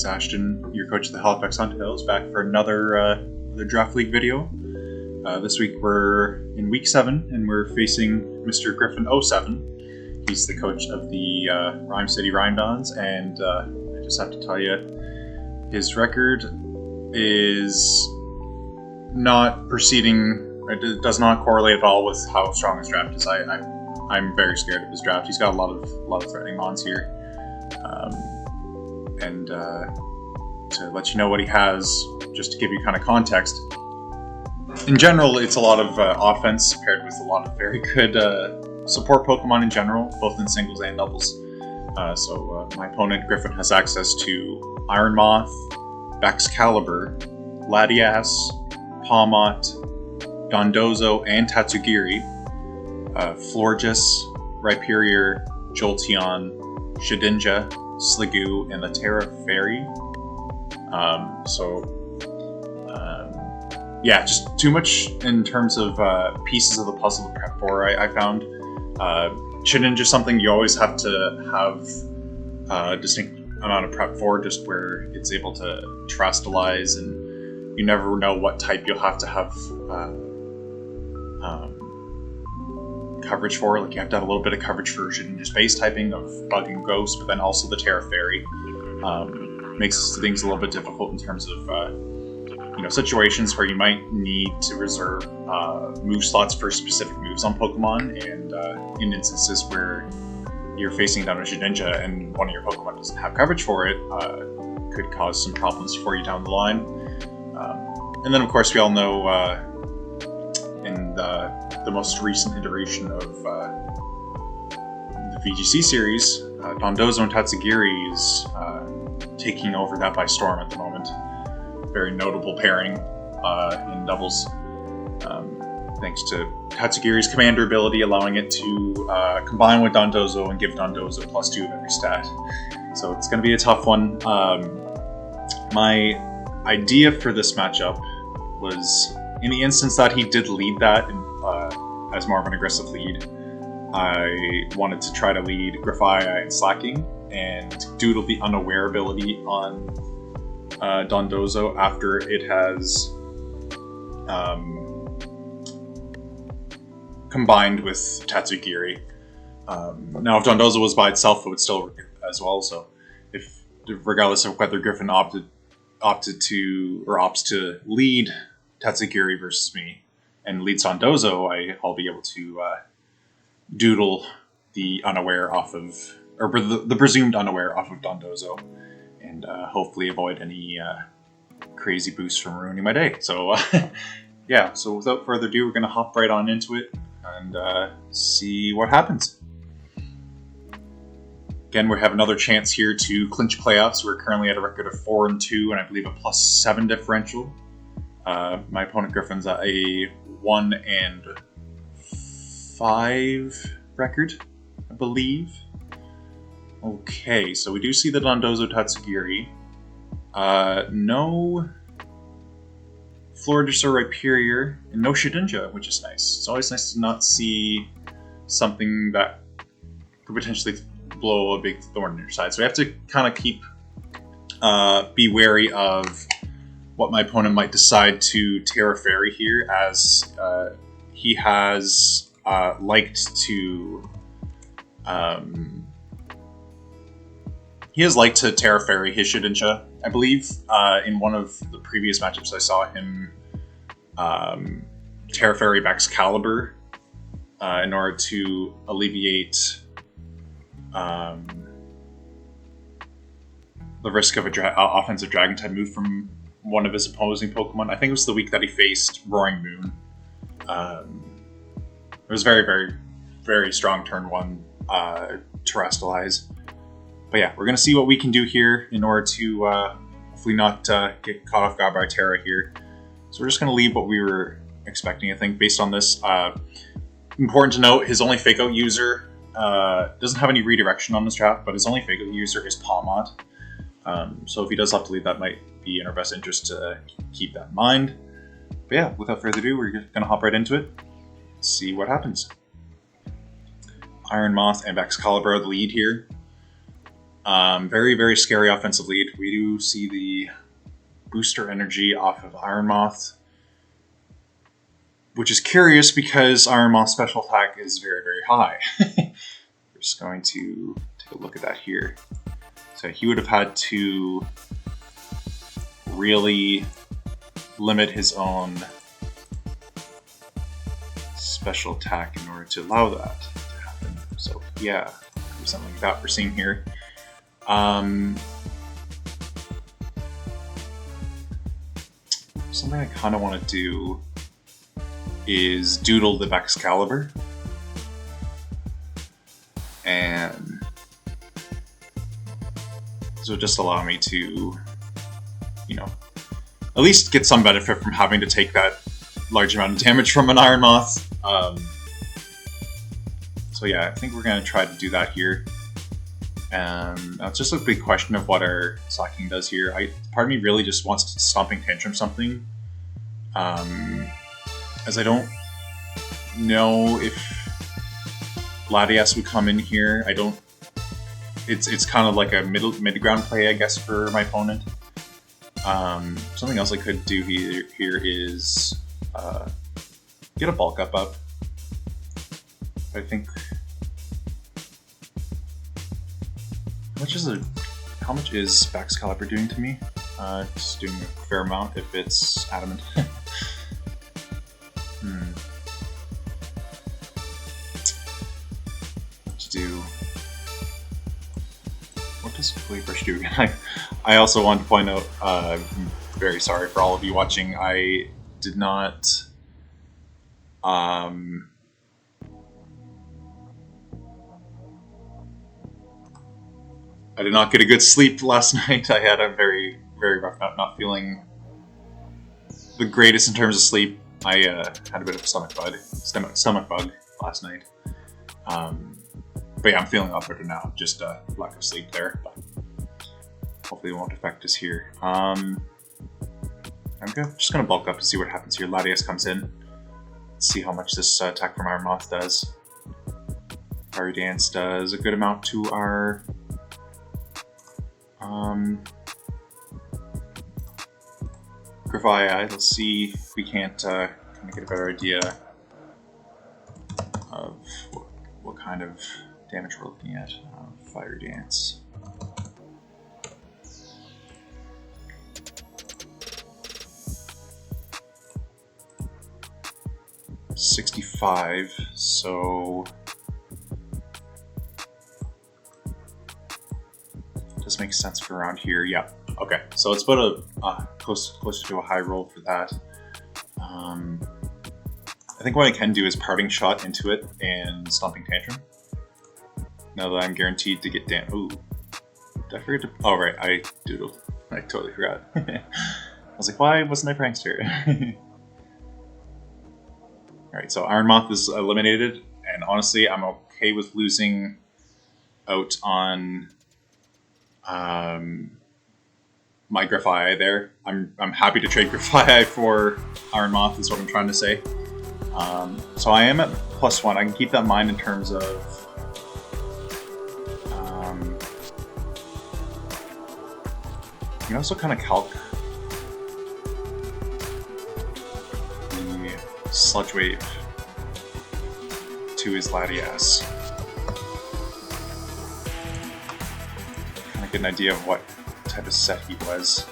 is Ashton, your coach of the Halifax Huntails, back for another Draft League video. This week we're in week 7 and we're facing Mr. Griffin07. He's the coach of the Rhyme City Rhymedons, and I just have to tell you, his record is not proceeding. It does not correlate at all with how strong his draft is. I'm very scared of his draft. He's got a lot of threatening mons here, and to let you know what he has, just to give you kind of context. In general, it's a lot of offense paired with a lot of very good support Pokemon in general, both in singles and doubles. So my opponent Griffin has access to Iron Moth, Excalibur, Latias, Pawmot, Dondozo, and Tatsugiri, Florges, Rhyperior, Jolteon, Shedinja, Sliggoo, and the Terra Fairy. Yeah, just too much in terms of pieces of the puzzle to prep for, I found. Shedinja is something you always have to have a distinct amount of prep for, just where it's able to terrestrialize, and you never know what type you'll have to have coverage for. Like, you have to have a little bit of coverage for Shedinja's base typing of Bug and Ghost, but then also the Terra Fairy. Makes things a little bit difficult in terms of situations where you might need to reserve move slots for specific moves on Pokemon, and in instances where you're facing down a Shedinja and one of your Pokemon doesn't have coverage for it, could cause some problems for you down the line. And then, of course, we all know in the most recent iteration of the VGC series, Dondozo and Tatsugiri is taking over that by storm at the moment. Very notable pairing in doubles, thanks to Tatsugiri's Commander ability, allowing it to combine with Dondozo and give Dondozo +2 of every stat. So it's going to be a tough one. My idea for this matchup was, in the instance that he did lead that as more of an aggressive lead, I wanted to try to lead Grafaiai in slacking and doodle the Unaware ability on Dondozo after it has combined with Tatsugiri. Now, if Dondozo was by itself, it would still work as well. So, regardless of whether Griffin opts to lead Tatsugiri versus me and leads Dondozo, I'll be able to doodle the Unaware off of, or the presumed Unaware off of Dondozo, and hopefully avoid any crazy boosts from ruining my day. So, yeah, so without further ado, we're going to hop right on into it and see what happens. Again, we have another chance here to clinch playoffs. We're currently at a record of 4-2, and I believe a +7 differential. My opponent Griffin's at a 1-5 record, I believe. Okay, so we do see the Dondozo Tatsugiri. No Florges or Rhyperior, and no Shedinja, which is nice. It's always nice to not see something that could potentially blow a big thorn in your side. So we have to kind of be wary of what my opponent might decide to Terra Fairy here, as he has liked to Terra Fairy his Shedinja. I believe in one of the previous matchups I saw him Terra Fairy Excalibur in order to alleviate the risk of a offensive Dragon type move from one of his opposing Pokemon. I think it was the week that he faced Roaring Moon. It was very, very, very strong turn 1 Terrestrialize. But yeah, we're going to see what we can do here in order to hopefully not get caught off guard by Terra here. So we're just going to leave what we were expecting, I think, based on this. Important to note, his only Fake Out user doesn't have any redirection on this draft, but his only Fake Out user is Pawmot. So if he does have to leave, that might be in our best interest to keep that in mind. But yeah, without further ado, we're going to hop right into it. See what happens. Iron Moth and Excalibur are the lead here. Very, very scary offensive lead. We do see the booster energy off of Iron Moth, which is curious because Iron Moth's special attack is very, very high. We're just going to take a look at that here. So he would have had to really limit his own special attack in order to allow that to happen. So yeah, something like that we're seeing here. Something I kind of want to do is doodle the Excalibur, and this will just allow me to, you know, at least get some benefit from having to take that large amount of damage from an Iron Moth. So yeah, I think we're going to try to do that here. Now it's just a big question of what our slacking does here. Part of me really just wants to Stomping Tantrum something. As I don't know if Latias would come in here. It's kind of like a mid-ground play, I guess, for my opponent. Something else I could do here is get a bulk up. I think how much is Excalibur doing to me? It's doing a fair amount if it's adamant. Let's do. What does Wave Rush do again? I also want to point out, I'm very sorry for all of you watching, I did not get a good sleep last night. I had a very, very rough night, not feeling the greatest in terms of sleep. I had a bit of a stomach bug last night. But yeah, I'm feeling a lot better now. Just lack of sleep there. But hopefully it won't affect us here. I'm just going to bulk up and see what happens here. Latias comes in. Let's see how much this attack from Iron Moth does. Fiery Dance does a good amount to our... Griffin07. Let's see if we can't kind of get a better idea of what kind of damage we're looking at. Fire Dance. $65, so does make sense for around here. Yeah. Okay. So it's about a closer to a high roll for that. I think what I can do is Parting Shot into it and Stomping Tantrum. Now that I'm guaranteed to get damage. Ooh. Did I forget to? Oh right, I doodled. I totally forgot. I was like, why wasn't I Prankster? Alright, so Iron Moth is eliminated, and honestly, I'm okay with losing out on my Griffin there. I'm happy to trade Griffin for Iron Moth, is what I'm trying to say. So I am at +1. I can keep that in mind in terms of you can also kind of calc the Sludge Wave to his Latias. Kind of get an idea of what type of set he was.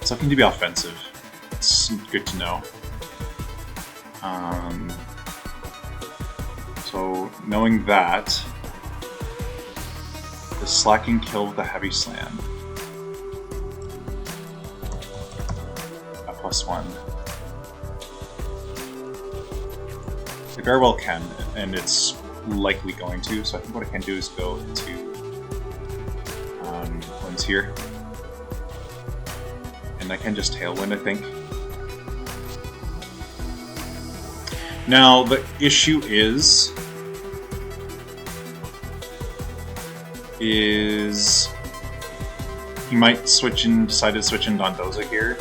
It's looking to be offensive. It's good to know. So knowing that, the slacking kill with the heavy slam. A +1. It very well can, and it's likely going to, so I think what I can do is go into Winds here. And I can just Tailwind, I think. Now, the issue is he might decide to switch in Dondozo here.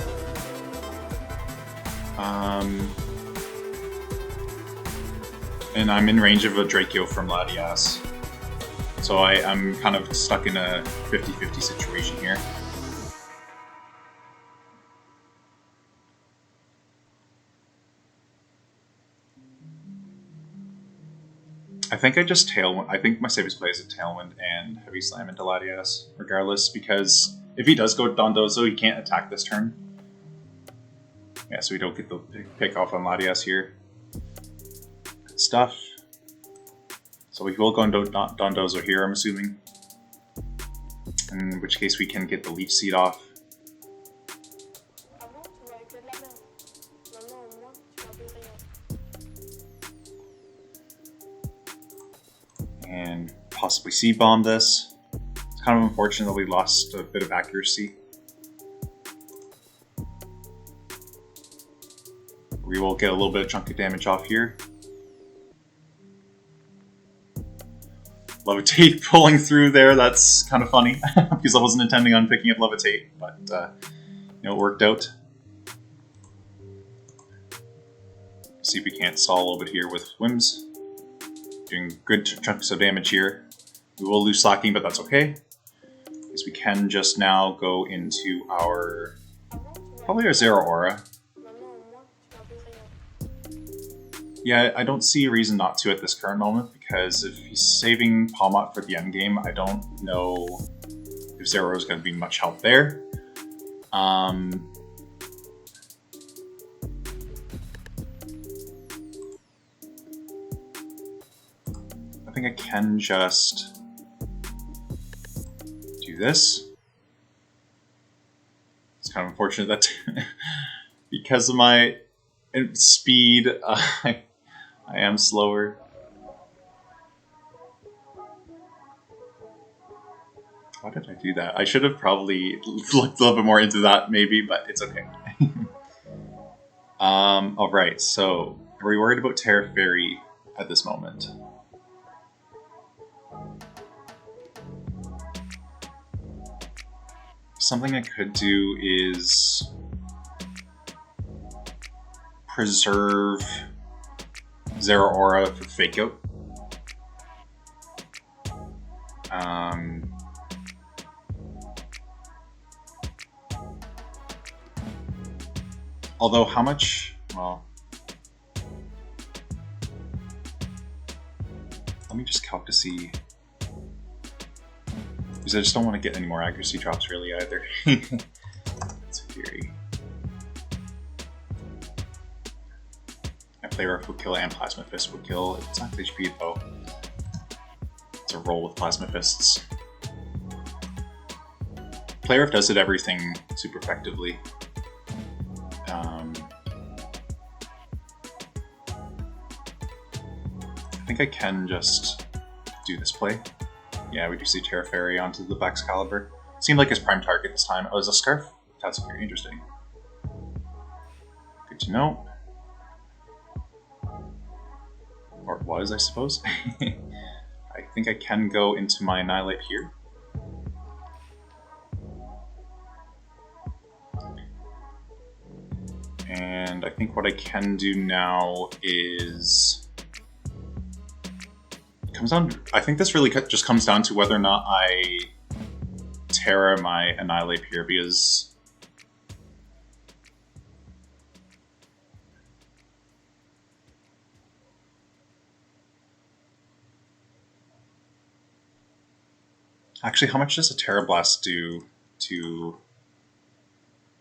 And I'm in range of a Draco from Latias. So I'm kind of stuck in a 50-50 situation here. I think I just Tailwind. I think my safest play is a Tailwind and Heavy Slam into Latias, regardless, because if he does go Dondozo, he can't attack this turn. Yeah, so we don't get the pick off on Latias here. Good stuff. So we will go into Dondozo here, I'm assuming. In which case we can get the Leech Seed off. And possibly C-bomb this. It's kind of unfortunate that we lost a bit of accuracy. We will get a little bit of chunk of damage off here. Levitate pulling through there, that's kind of funny, because I wasn't intending on picking up Levitate, but you know, it worked out. See if we can't stall a little bit here with Whims. Doing good chunks of damage here. We will lose slacking, but that's okay. Because we can just now go into our, probably our Zero Aura. Yeah, I don't see a reason not to at this current moment, because if he's saving Palmot for the endgame, I don't know if Zero is going to be much help there. I think I can just do this. It's kind of unfortunate that because of my speed, I am slower. Why did I do that? I should have probably looked a little bit more into that, maybe, but it's okay. Alright, so are we worried about Terra Fairy at this moment? Something I could do is preserve Zero Aura for Fake Out. Although, how much? Well, let me just calc to see. Because I just don't want to get any more accuracy drops really either. That's a theory. Play Rough would kill and Plasma Fist would kill. It's not HP though. It's a roll with Plasma Fists. Play Rough does hit everything super effectively. I think I can just do this play. Yeah, we do see Terra Fairy onto the Excalibur. Seemed like his prime target this time. Oh, is a Scarf? That's very interesting. Good to know. Or it was, I suppose. I think I can go into my Annihilate here. And I think what I can do now is... comes down. I think this really just comes down to whether or not I Terra my Annihilate here, because actually, how much does a Terra Blast do to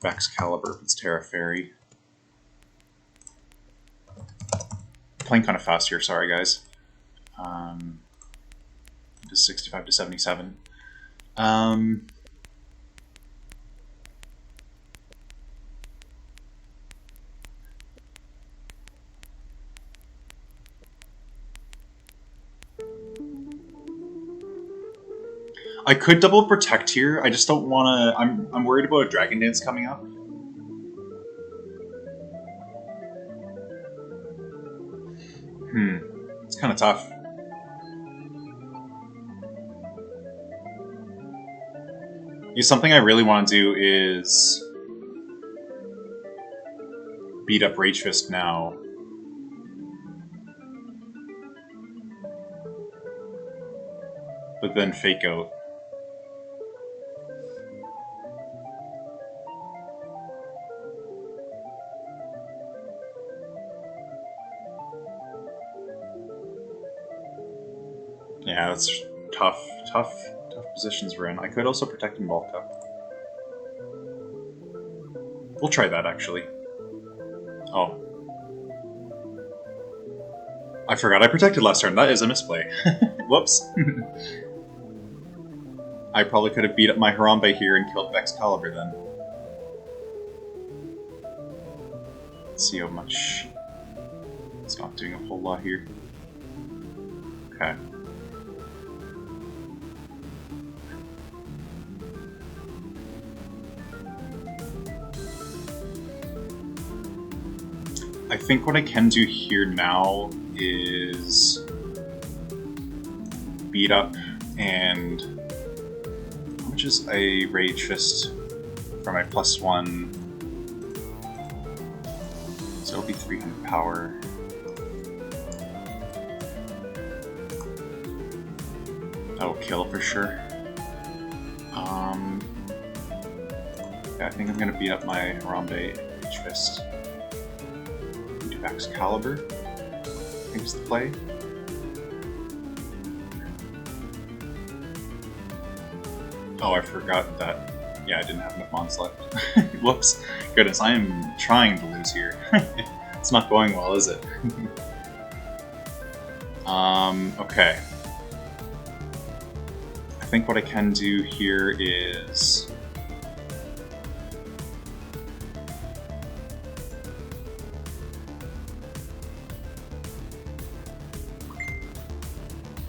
Excalibur if it's Terra Fairy? Playing kind of fast here, sorry guys. Just 65 to 77. I could double protect here. I just don't want to. I'm worried about a Dragon Dance coming up. It's kind of tough. Something I really want to do is beat up Rage Fist now. But then fake out. Yeah, that's tough positions we're in. I could also protect and bulk up. We'll try that, actually. Oh. I forgot I protected last turn. That is a misplay. Whoops. I probably could have beat up my Harambe here and killed Excalibur then. Let's see how much... It's not doing a whole lot here. Okay. I think what I can do here now is beat up and how much is a Rage Fist for my +1? So it'll be 300 power. That'll kill for sure. Yeah, I think I'm gonna beat up my Harambe Rage Fist. Excalibur, I think is the play. Oh, I forgot that. Yeah, I didn't have enough mons left. Whoops. Goodness, I am trying to lose here. It's not going well, is it? Okay. I think what I can do here is...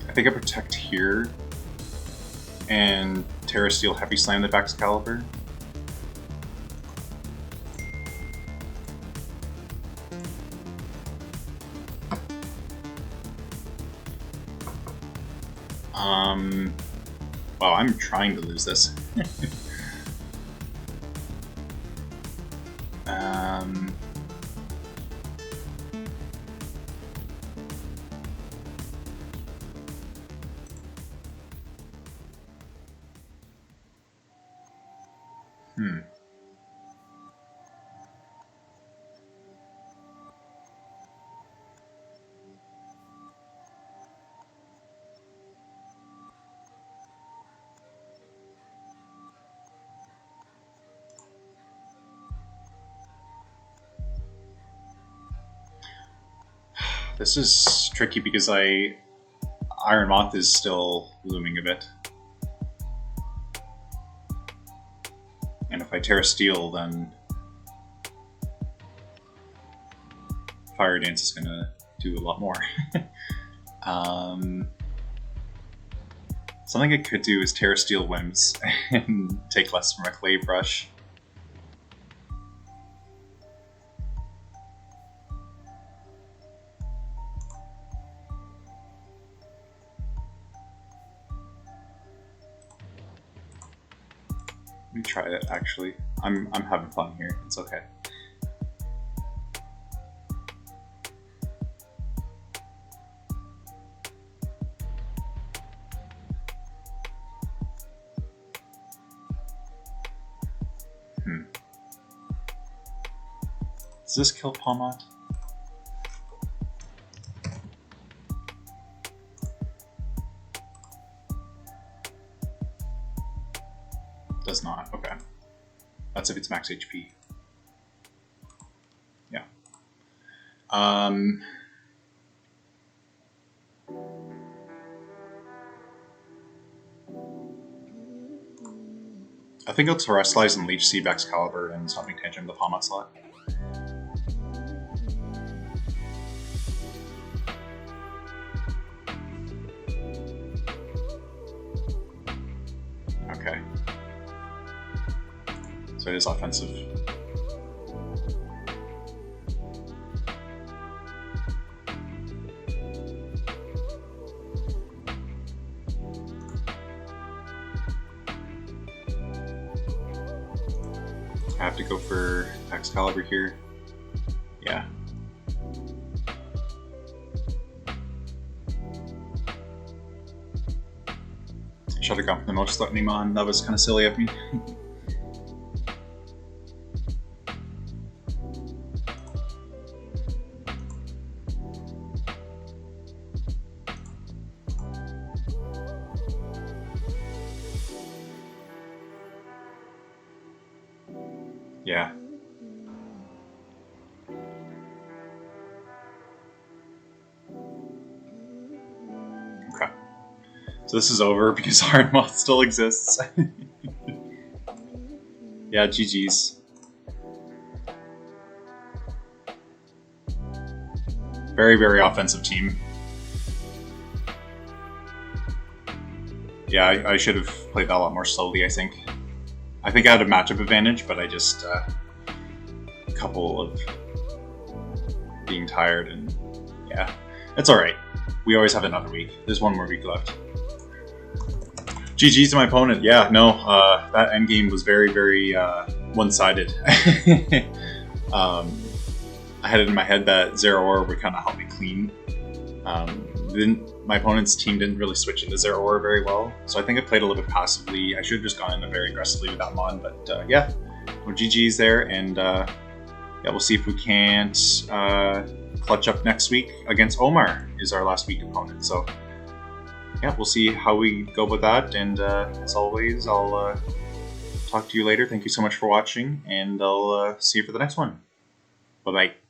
I think I protect here and Terra Steel Heavy Slam the Excalibur. Wow, I'm trying to lose this. This is tricky because Iron Moth is still looming a bit. And if I Terra Steel, then Fire Dance is gonna do a lot more. Something I could do is Terra Steel Whims and take less from a Clay Brush. Let me try it, actually. I'm having fun here. It's okay. Does this kill Palmat? Does not. Okay. That's if it's max HP. Yeah. I think I'll Terrestrialize and Leech Seed Excalibur and Stomping Tantrum the Palmat slot. Okay. So it is offensive. I have to go for Excalibur here. should have gone for the most threatening mon. That was kind of silly of me. Yeah. Okay. So this is over because Hard Moth still exists. Yeah, GG's. Very, very offensive team. Yeah, I should have played that a lot more slowly, I think. I think I had a matchup advantage, but I just... a couple of being tired and... yeah. It's alright. We always have another week. There's one more week left. GG's to my opponent. Yeah, no, that endgame was very, very one-sided. I had it in my head that Zero Aura would kind of help me clean. My opponent's team didn't really switch into Zero Aura very well, so I think I played a little bit passively. I should have just gone in very aggressively with that mon, but yeah, well, GG's there, and yeah, we'll see if we can't clutch up next week against Omar, is our last week opponent. So yeah, we'll see how we go with that, and as always, I'll talk to you later. Thank you so much for watching, and I'll see you for the next one. Bye-bye.